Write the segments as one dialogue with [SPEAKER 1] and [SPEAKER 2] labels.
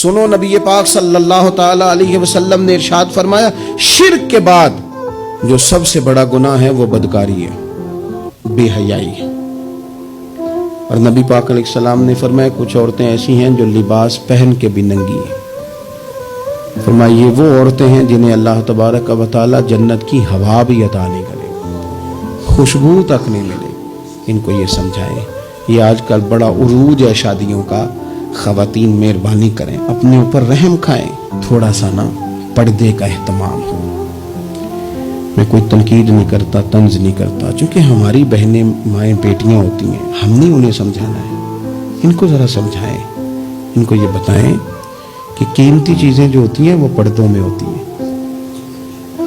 [SPEAKER 1] سنو نبی پاک صلی اللہ تعالی علیہ وسلم نے ارشاد فرمایا شرک کے بعد جو سب سے بڑا گناہ ہے وہ بدکاری ہے، بے حیائی ہے۔ اور نبی پاک علیہ السلام نے فرمایا کچھ عورتیں ایسی ہیں جو لباس پہن کے بھی ننگی ہیں۔ فرمایا یہ وہ عورتیں ہیں جنہیں اللہ تبارک و تعالی جنت کی ہوا بھی عطا نہیں کرے گا، خوشبو تک نہیں ملے گی۔ ان کو یہ سمجھائیں۔ یہ آج کل بڑا عروج ہے شادیوں کا، خواتین مہربانی کریں، اپنے اوپر رحم کھائیں، تھوڑا سا نا پردے کا اہتمام ہو۔ میں کوئی تنقید نہیں کرتا، طنز نہیں کرتا، چونکہ ہماری بہنیں مائیں بیٹیاں ہوتی ہیں، ہم نہیں انہیں سمجھانا ہے۔ ان کو ذرا سمجھائیں، ان کو یہ بتائیں کہ قیمتی چیزیں جو ہوتی ہیں وہ پردوں میں ہوتی ہیں۔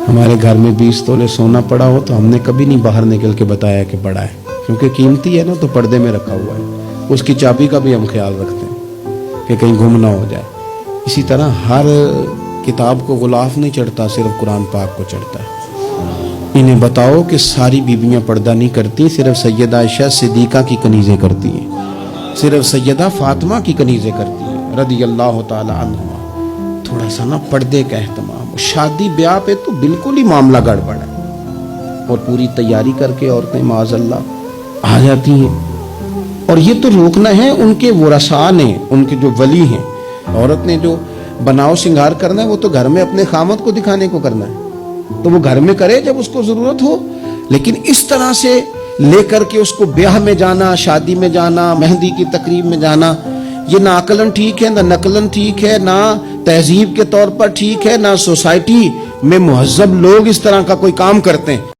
[SPEAKER 1] ہمارے گھر میں 20 تولے سونا پڑا ہو تو ہم نے کبھی نہیں باہر نکل کے بتایا کہ بڑا ہے، کیونکہ قیمتی ہے نا تو پردے میں رکھا ہوا ہے۔ اس کی چابی کا بھی ہم خیال رکھتے ہیں کہ کہیں گم نہ ہو جائے۔ اسی طرح ہر کتاب کو غلاف نہیں چڑھتا، صرف قرآن پاک کو چڑھتا ہے۔ انہیں بتاؤ کہ ساری بیویاں پردہ نہیں کرتی، صرف سیدہ عائشہ صدیقہ کی کنیزیں کرتی ہیں، صرف سیدہ فاطمہ کی کنیزیں کرتی ہیں رضی اللہ تعالی عنہما۔ تھوڑا سا نا پردے کا اہتمام۔ شادی بیاہ پہ تو بالکل ہی معاملہ گڑبڑ ہے، اور پوری تیاری کر کے عورتیں معاذ اللہ آ جاتی ہیں، اور یہ تو روکنا ہے ان کے ورثاء نے، ان کے جو ولی ہیں۔ عورت نے جو بناؤ سنگار کرنا ہے وہ تو گھر میں اپنے خامد کو دکھانے کو کرنا ہے، تو وہ گھر میں کرے جب اس کو ضرورت ہو۔ لیکن اس طرح سے لے کر کے اس کو بیاہ میں جانا، شادی میں جانا، مہندی کی تقریب میں جانا، یہ نہ عقلاً ٹھیک ہے، نہ نقلاً ٹھیک ہے، نہ تہذیب کے طور پر ٹھیک ہے، نہ سوسائٹی میں مہذب لوگ اس طرح کا کوئی کام کرتے ہیں۔